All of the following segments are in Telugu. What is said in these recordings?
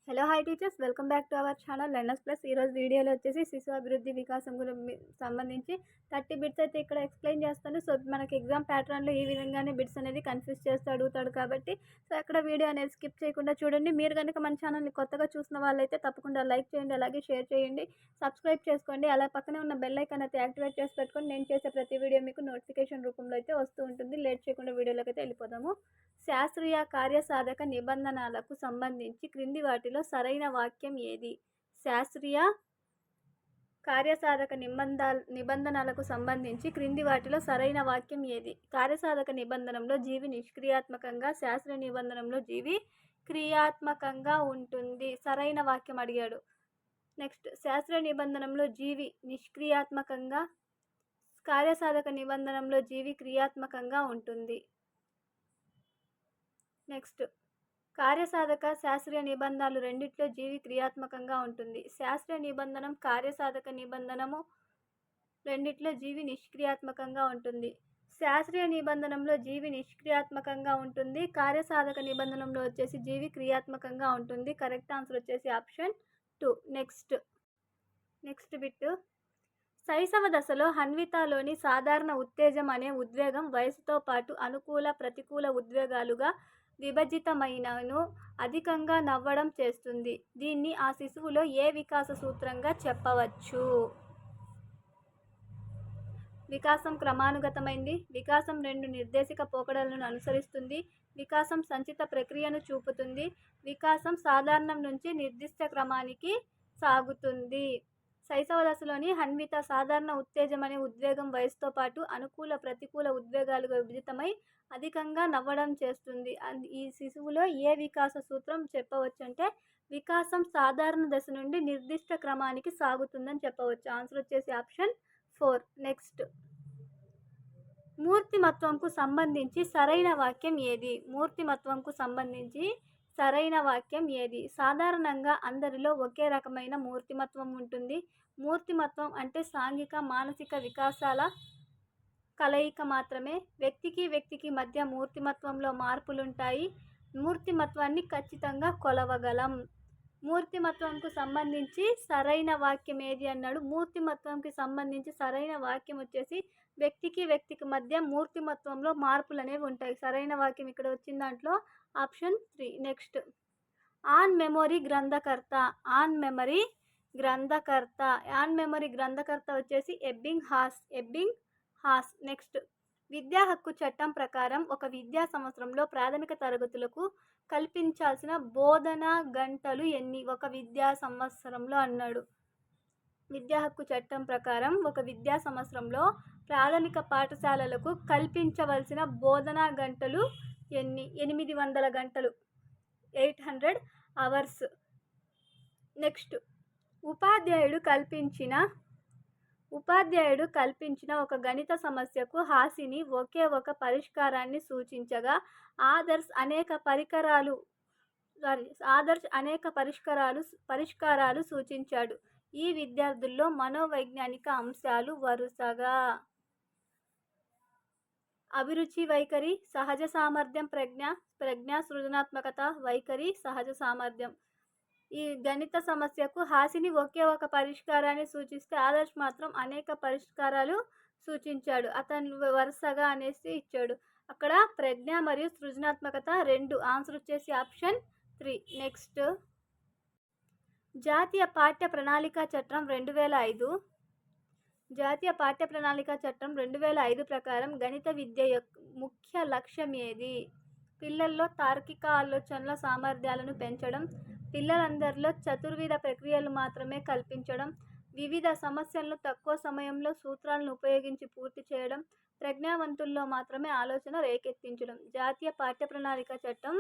Hello hi teachers, welcome back to our channel learners plus. ఈరోజు వీడియోలో వచ్చేసి శిశు అభివృద్ధి వికాసం గురించి సంబంధించి 30 బిట్స్ అయితే ఇక్కడ ఎక్స్ప్లెయిన్ చేస్తాను. సో మనకి ఎగ్జామ్ ప్యాటర్న్లో ఈ విధంగానే బిట్స్ అనేది కన్ఫ్యూజ్ చేస్తూ అడుగుతాడు కాబట్టి సో అక్కడ వీడియో అనేది స్కిప్ చేయకుండా చూడండి. మీరు కనుక మన ఛానల్ని కొత్తగా చూసిన వాళ్ళైతే తప్పకుండా లైక్ చేయండి, అలాగే షేర్ చేయండి, సబ్స్క్రైబ్ చేసుకోండి. అలా పక్కనే ఉన్న బెల్ ఐకాన్ అయితే యాక్టివేట్ చేసి పెట్టుకొని నేను చేసే ప్రతి వీడియో మీకు నోటిఫికేషన్ రూపంలో అయితే వస్తూ ఉంటుంది. లేట్ చేయకుండా వీడియోలోకి అయితే వెళ్ళిపోదాము. శాస్త్రీయ కార్యసాధక నిబంధనలకు సంబంధించి క్రింది వాటిలో సరైన వాక్యం ఏది? శాస్త్రీయ కార్యసాధక నిబంధనలకు సంబంధించి క్రింది వాటిలో సరైన వాక్యం ఏది? కార్యసాధక నిబంధనలో జీవి నిష్క్రియాత్మకంగా, శాస్త్రీయ నిబంధనలో జీవి క్రియాత్మకంగా ఉంటుంది. సరైన వాక్యం అడిగాడు. నెక్స్ట్, శాస్త్రీయ నిబంధనలో జీవి నిష్క్రియాత్మకంగా, కార్యసాధక నిబంధనలో జీవి క్రియాత్మకంగా ఉంటుంది. నెక్స్ట్, కార్యసాధక శాస్త్రీయ నిబంధనలు రెండిట్లో జీవి క్రియాత్మకంగా ఉంటుంది. శాస్త్రీయ నిబంధనం, కార్యసాధక నిబంధనము రెండిట్లో జీవి నిష్క్రియాత్మకంగా ఉంటుంది. శాస్త్రీయ నిబంధనలో జీవి నిష్క్రియాత్మకంగా ఉంటుంది, కార్యసాధక నిబంధనలో వచ్చేసి జీవి క్రియాత్మకంగా ఉంటుంది. కరెక్ట్ ఆన్సర్ వచ్చేసి ఆప్షన్ 2. Next bit. శైశవ దశలో హన్వితాలోని సాధారణ ఉత్తేజం అనే ఉద్వేగం వయసుతో పాటు అనుకూల ప్రతికూల ఉద్వేగాలుగా విభజితమైనను అధికంగా నవ్వడం చేస్తుంది. దీన్ని ఆ శిశువులో ఏ వికాస సూత్రంగా చెప్పవచ్చు? వికాసం క్రమానుగతమైంది, వికాసం 2 నిర్దేశిక పోకడలను అనుసరిస్తుంది, వికాసం సంచిత ప్రక్రియను చూపుతుంది, వికాసం సాధారణం నుంచి నిర్దిష్ట క్రమానికి సాగుతుంది. శైశవ దశలోని హన్విత సాధారణ ఉత్తేజం అనే ఉద్వేగం వయసుతో పాటు అనుకూల ప్రతికూల ఉద్వేగాలుగా విభజితమై అధికంగా నవ్వడం చేస్తుంది. ఈ శిశువులో ఏ వికాస సూత్రం చెప్పవచ్చు అంటే వికాసం సాధారణ దశ నుండి నిర్దిష్ట క్రమానికి సాగుతుందని చెప్పవచ్చు. ఆన్సర్ వచ్చేసి ఆప్షన్ 4. నెక్స్ట్, మూర్తిమత్వంకు సంబంధించి సరైన వాక్యం ఏది? మూర్తిమత్వంకు సంబంధించి సరైన వాక్యం ఏది? సాధారణంగా అందరిలో ఒకే రకమైన మూర్తిమత్వం ఉంటుంది. మూర్తిమత్వం అంటే సాంఘిక మానసిక వికాసాల కలయిక మాత్రమే. వ్యక్తికి మధ్య మూర్తిమత్వంలో మార్పులుంటాయి. మూర్తిమత్వాన్ని ఖచ్చితంగా కొలవగలం. మూర్తిమత్వంకు సంబంధించి సరైన వాక్యం ఏది అన్నాడు. మూర్తిమత్వంకి సంబంధించి సరైన వాక్యం వచ్చేసి వ్యక్తికి మధ్య మూర్తిమత్వంలో మార్పులు అనేవి ఉంటాయి. సరైన వాక్యం ఇక్కడ వచ్చిన దాంట్లో ఆప్షన్ 3. నెక్స్ట్, ఆన్ మెమొరీ గ్రంథకర్త. ఆన్ మెమరీ గ్రంథకర్త వచ్చేసి ఎబ్బింగ్ హాస్. నెక్స్ట్, విద్యా హక్కు చట్టం ప్రకారం ఒక విద్యా సంవత్సరంలో ప్రాథమిక తరగతులకు కల్పించాల్సిన బోధనా గంటలు ఎన్ని? ఒక విద్యా సంవత్సరంలో అన్నాడు. విద్యా హక్కు చట్టం ప్రకారం ఒక విద్యా సంవత్సరంలో ప్రాథమిక పాఠశాలలకు కల్పించవలసిన బోధనా గంటలు ఎన్ని? 800 గంటలు, 800 అవర్స్. నెక్స్ట్, ఉపాధ్యాయుడు కల్పించిన ఒక గణిత సమస్యకు హాసిని ఒకే ఒక పరిష్కారాన్ని సూచించగా ఆదర్శ్ అనేక పరిష్కారాలు సూచించాడు. ఈ విద్యార్థుల్లో మనోవైజ్ఞానిక అంశాలు వరుసగా అభిరుచి వైఖరి, సహజ సామర్థ్యం, ప్రజ్ఞ, సృజనాత్మకత, వైఖరి, సహజ సామర్థ్యం. ఈ గణిత సమస్యకు హాసిని ఒకే ఒక పరిష్కారాన్ని సూచిస్తే ఆదర్శ్ మాత్రం అనేక పరిష్కారాలు సూచించాడు. అతను వరుసగా అనేసి ఇచ్చాడు. అక్కడ ప్రజ్ఞ మరియు సృజనాత్మకత 2. ఆన్సర్ వచ్చేసి ఆప్షన్ 3. నెక్స్ట్, జాతీయ పాఠ్య ప్రణాళిక చట్టం 2005 ప్రకారం గణిత విద్య యొక్క ముఖ్య లక్ష్యం ఏది? పిల్లల్లో తార్కిక ఆలోచనల సామర్థ్యాలను పెంచడం, పిల్లలందరిలో చతుర్విధ ప్రక్రియలు మాత్రమే కల్పించడం, వివిధ సమస్యలను తక్కువ సమయంలో సూత్రాలను ఉపయోగించి పూర్తి చేయడం, ప్రజ్ఞావంతుల్లో మాత్రమే ఆలోచన రేకెత్తించడం. జాతీయ పాఠ్య ప్రణాళిక చట్టం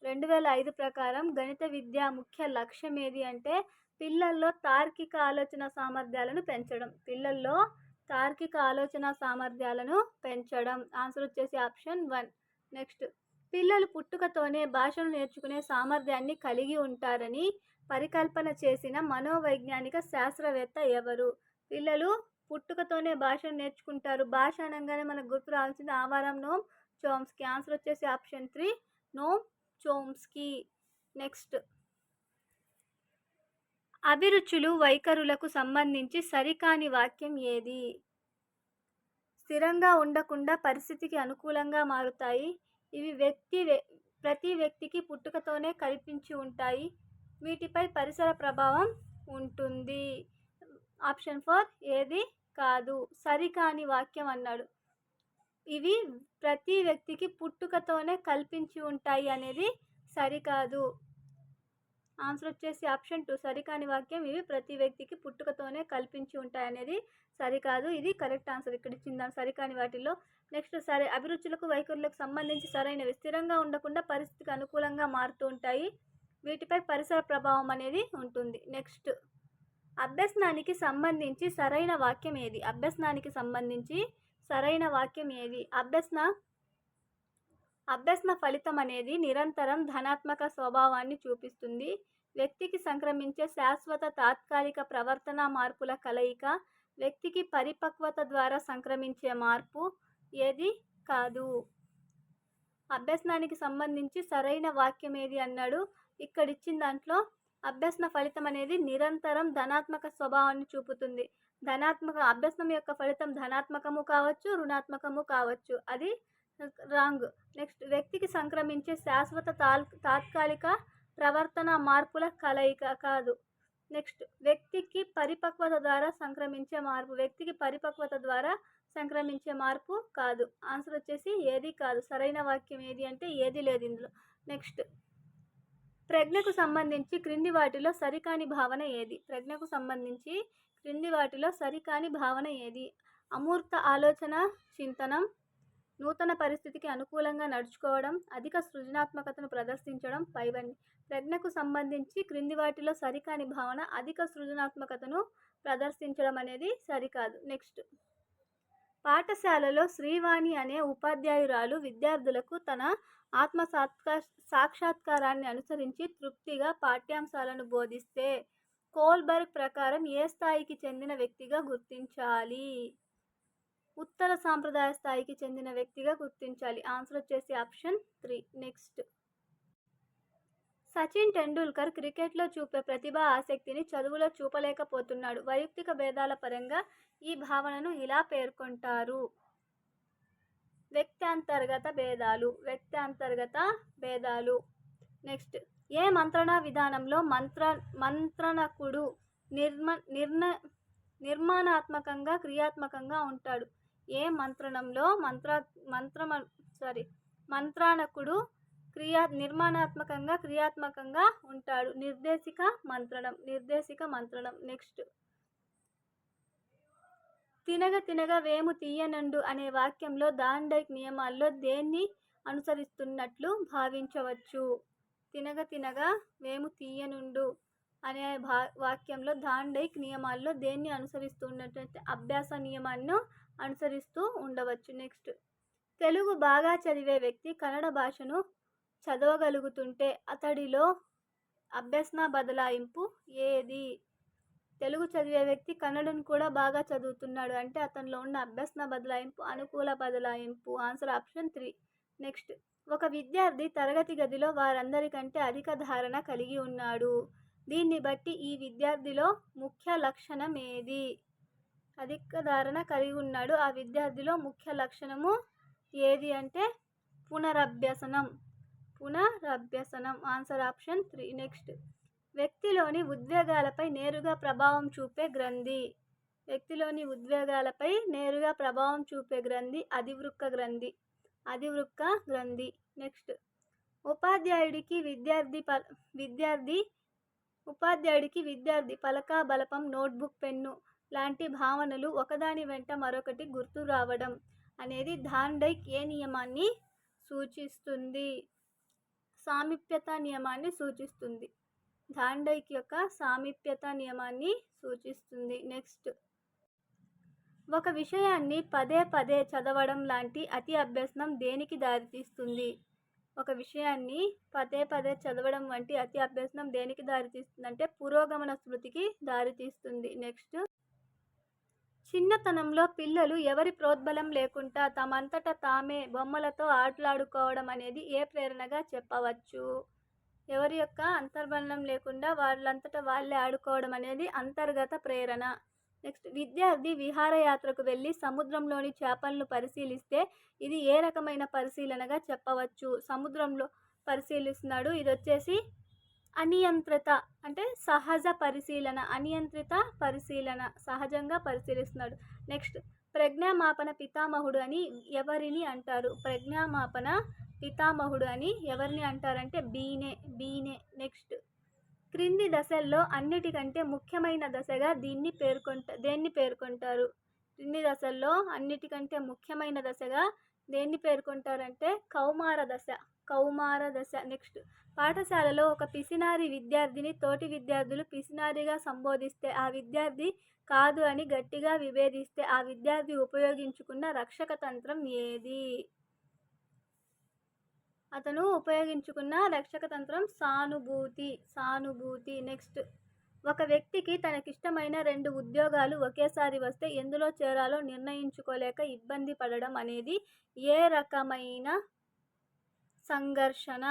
2005 ప్రకారం గణిత విద్య ముఖ్య లక్ష్యం ఏది అంటే పిల్లల్లో తార్కిక ఆలోచన సామర్థ్యాలను పెంచడం. ఆన్సర్ వచ్చేసి ఆప్షన్ 1. నెక్స్ట్, పిల్లలు పుట్టుకతోనే భాషను నేర్చుకునే సామర్థ్యాన్ని కలిగి ఉంటారని పరికల్పన చేసిన మనోవైజ్ఞానిక శాస్త్రవేత్త ఎవరు? పిల్లలు పుట్టుకతోనే భాషను నేర్చుకుంటారు. భాష అనగానే మనకు గుర్తు రావాల్సింది ఆవారం నోమ్ చోమ్స్కీ. ఆన్సర్ వచ్చేసి ఆప్షన్ 3, నోమ్ చోమ్స్కీ. నెక్స్ట్, అభిరుచులు, వైఖరులకు సంబంధించి సరికాని వాక్యం ఏది? స్థిరంగా ఉండకుండా పరిస్థితికి అనుకూలంగా మారుతాయి. ఇవి ప్రతి వ్యక్తికి పుట్టుకతోనే కల్పించి ఉంటాయి. వీటిపై పరిసర ప్రభావం ఉంటుంది. ఆప్షన్ 4 ఏది కాదు. సరికాని వాక్యం అన్నాడు. ఇవి ప్రతి వ్యక్తికి పుట్టుకతోనే కల్పించి ఉంటాయి అనేది సరికాదు. ఆన్సర్ వచ్చేసి ఆప్షన్ 2 సరికాని వాక్యం ఇవి ప్రతి వ్యక్తికి పుట్టుకతోనే కల్పించి ఉంటాయి అనేది సరికాదు. ఇది కరెక్ట్ ఆన్సర్ ఇక్కడ ఇచ్చిన సరికాని వాటిల్లో. నెక్స్ట్ సరే అభిరుచులకు వైఖరులకు సంబంధించి సరైనవి. స్థిరంగా ఉండకుండా పరిస్థితికి అనుకూలంగా మారుతూ ఉంటాయి. వీటిపై పరిసర ప్రభావం అనేది ఉంటుంది. నెక్స్ట్ అభ్యసనానికి సంబంధించి సరైన వాక్యం ఏది? అభ్యసనానికి సంబంధించి సరైన వాక్యం ఏది? అభ్యసన ఫలితం అనేది నిరంతరం ధనాత్మక స్వభావాన్ని చూపిస్తుంది. వ్యక్తికి సంక్రమించే శాశ్వత తాత్కాలిక ప్రవర్తన మార్పుల కలయిక. వ్యక్తికి పరిపక్వత ద్వారా సంక్రమించే మార్పు. ఏది కాదు. అభ్యసనానికి సంబంధించి సరైన వాక్యం ఏది అన్నాడు. ఇక్కడ ఇచ్చిన దాంట్లో అభ్యసన ఫలితం అనేది నిరంతరం ధనాత్మక స్వభావాన్ని చూపుతుంది. అభ్యసనం యొక్క ఫలితం ధనాత్మకము కావచ్చు, రుణాత్మకము కావచ్చు. అది రాంగ్. నెక్స్ట్ వ్యక్తికి సంక్రమించే శాశ్వత తాత్కాలిక ప్రవర్తన మార్పుల కలయిక కాదు. నెక్స్ట్ వ్యక్తికి పరిపక్వత ద్వారా సంక్రమించే మార్పు. వ్యక్తికి పరిపక్వత ద్వారా సంక్రమించే మార్పు కాదు. ఆన్సర్ వచ్చేసి ఏది కాదు. సరైన వాక్యం ఏది అంటే ఏది లేదు ఇందులో. నెక్స్ట్ ప్రజ్ఞకు సంబంధించి క్రింది వాటిలో సరికాని భావన ఏది? ప్రజ్ఞకు సంబంధించి క్రింది వాటిలో సరికాని భావన ఏది? అమూర్త ఆలోచన చింతనం, నూతన పరిస్థితికి అనుకూలంగా నడుచుకోవడం, అధిక సృజనాత్మకతను ప్రదర్శించడం పైవన్నీ. ప్రజ్ఞకు సంబంధించి క్రింది వాటిలో సరికాని భావన అధిక సృజనాత్మకతను ప్రదర్శించడం అనేది సరికాదు. నెక్స్ట్ పాఠశాలలో శ్రీవాణి అనే ఉపాధ్యాయురాలు విద్యార్థులకు తన ఆత్మ సాక్షాత్కారాన్ని అనుసరించి తృప్తిగా పాఠ్యాంశాలను బోధిస్తే కోల్బర్గ్ ప్రకారం ఏ స్థాయికి చెందిన వ్యక్తిగా గుర్తించాలి? ఉత్తర సాంప్రదాయ స్థాయికి చెందిన వ్యక్తిగా గుర్తించాలి. ఆన్సర్ వచ్చేసి ఆప్షన్ 3. నెక్స్ట్ సచిన్ టెండూల్కర్ క్రికెట్లో చూపే ప్రతిభ ఆసక్తిని చదువులో చూపలేకపోతున్నాడు. వైయక్తిక భేదాల పరంగా ఈ భావనను ఇలా పేర్కొంటారు. వ్యక్త్యంతర్గత భేదాలు. నెక్స్ట్ ఏ మంత్రణా విధానంలో మంత్రణకుడు నిర్మాణాత్మకంగా క్రియాత్మకంగా ఉంటాడు? ఏ మంత్రణంలో మంత్రానకుడు నిర్మాణాత్మకంగా క్రియాత్మకంగా ఉంటాడు? నిర్దేశిక మంత్రణం. నెక్స్ట్ తినగ వేము తీయనండు అనే వాక్యంలో థార్న్డైక్ నియమాల్లో దేన్ని అనుసరిస్తున్నట్లు భావించవచ్చు? తినగ వేము తీయనుండు అనే వాక్యంలో థార్న్డైక్ నియమాల్లో దేన్ని అనుసరిస్తున్నట్లయితే అభ్యాస నియమాన్ని అనుసరిస్తూ ఉండవచ్చు. నెక్స్ట్ తెలుగు బాగా చదివే వ్యక్తి కన్నడ భాషను చదవగలుగుతుంటే అతడిలో అభ్యసన బదలాయింపు ఏది? తెలుగు చదివే వ్యక్తి కన్నడను కూడా బాగా చదువుతున్నాడు అంటే అతనిలో ఉన్న అభ్యసన బదలాయింపు అనుకూల బదలాయింపు. Answer option 3. నెక్స్ట్ ఒక విద్యార్థి తరగతి గదిలో వారందరికంటే అధిక ధారణ కలిగి ఉన్నాడు. దీన్ని బట్టి ఈ విద్యార్థిలో ముఖ్య లక్షణం ఏది? అధిక ధారణ కలిగి ఉన్నాడు. ఆ విద్యార్థిలో ముఖ్య లక్షణము ఏది అంటే పునరభ్యసనం. Answer option 3. నెక్స్ట్ వ్యక్తిలోని ఉద్వేగాలపై నేరుగా ప్రభావం చూపే గ్రంథి. అధివృక్క గ్రంథి. నెక్స్ట్ ఉపాధ్యాయుడికి విద్యార్థి పలక బలపం, నోట్బుక్, పెన్ను లాంటి భావనలు ఒకదాని వెంట మరొకటి గుర్తు రావడం అనేది థార్న్డైక్ ఏ నియమాన్ని సూచిస్తుంది? సామీప్యత నియమాన్ని సూచిస్తుంది. థార్న్డైక్ యొక్క సామీప్యత నియమాన్ని సూచిస్తుంది. నెక్స్ట్ ఒక విషయాన్ని పదే పదే చదవడం లాంటి అతి అభ్యసనం దేనికి దారితీస్తుంది? అంటే పురోగమన స్మృతికి దారితీస్తుంది. నెక్స్ట్ చిన్నతనంలో పిల్లలు ఎవరి ప్రోద్బలం లేకుండా తమంతట తామే బొమ్మలతో ఆటలాడుకోవడం అనేది ఏ ప్రేరణగా చెప్పవచ్చు? ఎవరి యొక్క అంతర్బలం లేకుండా వాళ్ళంతట వాళ్ళే ఆడుకోవడం అనేది అంతర్గత ప్రేరణ. నెక్స్ట్, విద్యార్థి విహారయాత్రకు వెళ్ళి సముద్రంలోని చేపలను పరిశీలిస్తే ఇది ఏ రకమైన పరిశీలనగా చెప్పవచ్చు? సముద్రంలో పరిశీలిస్తున్నాడు. ఇది వచ్చేసి అనియంత్రిత అంటే సహజ పరిశీలన. అనియంత్రిత పరిశీలన, సహజంగా పరిశీలిస్తున్నాడు. నెక్స్ట్, ప్రజ్ఞామాపన పితామహుడు అని ఎవరిని అంటారు? ప్రజ్ఞామాపన పితామహుడు అని ఎవరిని అంటారంటే బీనే. నెక్స్ట్, క్రింది దశల్లో అన్నిటికంటే ముఖ్యమైన దశగా దేన్ని పేర్కొంటారు? క్రింది దశల్లో అన్నిటికంటే ముఖ్యమైన దశగా దేన్ని పేర్కొంటారంటే కౌమార దశ. నెక్స్ట్, పాఠశాలలో ఒక పిసినారి విద్యార్థిని తోటి విద్యార్థులు పిసినారిగా సంబోధిస్తే ఆ విద్యార్థి కాదు అని గట్టిగా విభేదిస్తే ఆ విద్యార్థి ఉపయోగించుకున్న రక్షక తంత్రం ఏది? అతను ఉపయోగించుకున్న రక్షక తంత్రం సానుభూతి. నెక్స్ట్, ఒక వ్యక్తికి తనకిష్టమైన 2 ఉద్యోగాలు ఒకేసారి వస్తే ఎందులో చేరాలో నిర్ణయించుకోలేక ఇబ్బంది పడడం అనేది ఏ రకమైన సంఘర్షణ?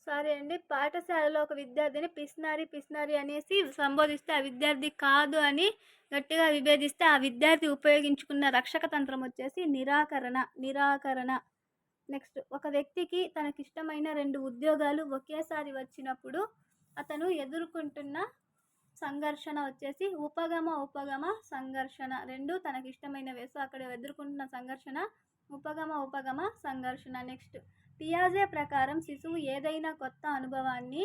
సరే అండి. పాఠశాలలో ఒక విద్యార్థిని పిసినారి అనేసి సంబోధిస్తే ఆ విద్యార్థి కాదు అని గట్టిగా విభేదిస్తే ఆ విద్యార్థి ఉపయోగించుకున్న రక్షక తంత్రం వచ్చేసి నిరాకరణ. నెక్స్ట్, ఒక వ్యక్తికి తనకిష్టమైన 2 ఉద్యోగాలు ఒకేసారి వచ్చినప్పుడు అతను ఎదుర్కొంటున్న సంఘర్షణ వచ్చేసి ఉపగమ సంఘర్షణ. 2 తనకిష్టమైనవే. సో అక్కడ ఎదుర్కొంటున్న సంఘర్షణ ఉపగమ సంఘర్షణ. నెక్స్ట్, పియాజే ప్రకారం శిశువు ఏదైనా కొత్త అనుభవాన్ని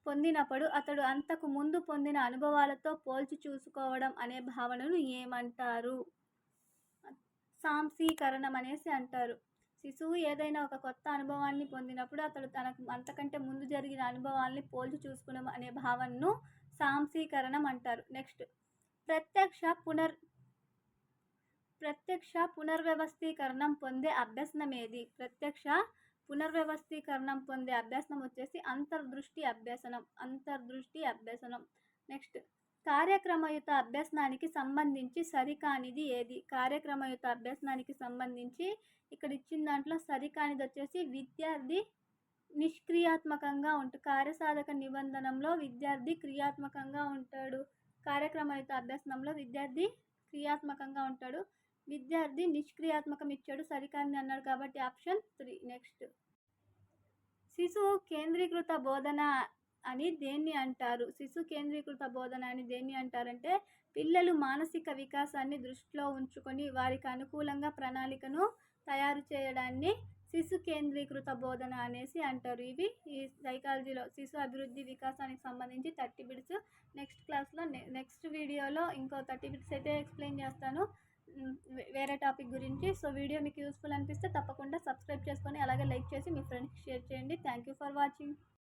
పొందినప్పుడు అతడు అంతకు ముందు పొందిన అనుభవాలతో పోల్చి చూసుకోవడం అనే భావనను ఏమంటారు? సాంశీకరణం అనేసి అంటారు. శిశువు ఏదైనా ఒక కొత్త అనుభవాన్ని పొందినప్పుడు అతడు తనకు అంతకంటే ముందు జరిగిన అనుభవాల్ని పోల్చి చూసుకోవడం అనే భావనను సాంశీకరణం అంటారు. నెక్స్ట్, ప్రత్యక్ష పునర్వ్యవస్థీకరణం పొందే అభ్యసనం ఏది? ప్రత్యక్ష పునర్వ్యవస్థీకరణం పొందే అభ్యసనం వచ్చేసి అంతర్దృష్టి అభ్యసనం. నెక్స్ట్, కార్యక్రమయుత అభ్యసనానికి సంబంధించి సరికానిది ఏది? కార్యక్రమయుత అభ్యసనానికి సంబంధించి ఇక్కడ ఇచ్చిన దాంట్లో సరికానిది వచ్చేసి విద్యార్థి నిష్క్రియాత్మకంగా కార్యసాధక నిబంధనంలో విద్యార్థి క్రియాత్మకంగా ఉంటాడు. కార్యక్రమయుత అభ్యసనంలో విద్యార్థి క్రియాత్మకంగా ఉంటాడు. విద్యార్థి నిష్క్రియాత్మకం ఇచ్చాడు, సరికాని అన్నాడు కాబట్టి ఆప్షన్ 3. నెక్స్ట్, శిశువు కేంద్రీకృత బోధన అని దేన్ని అంటారు? శిశు కేంద్రీకృత బోధన అని దేన్ని అంటారంటే పిల్లలు మానసిక వికాసాన్ని దృష్టిలో ఉంచుకొని వారికి అనుకూలంగా ప్రణాళికను తయారు చేయడాన్ని శిశు కేంద్రీకృత బోధన అనేసి అంటారు. ఇవి ఈ సైకాలజీలో శిశు అభివృద్ధి వికాసానికి సంబంధించి 30 బిట్స్. నెక్స్ట్ క్లాస్లో నెక్స్ట్ వీడియోలో ఇంకో 30 బిట్స్ అయితే ఎక్స్ప్లెయిన్ చేస్తాను వేరే టాపిక్ గురించి. సో వీడియో మీకు యూస్ఫుల్ అనిపిస్తే తప్పకుండా సబ్స్క్రైబ్ చేసుకొని అలాగే లైక్ చేసి మీ ఫ్రెండ్స్కి షేర్ చేయండి. Thank you for watching.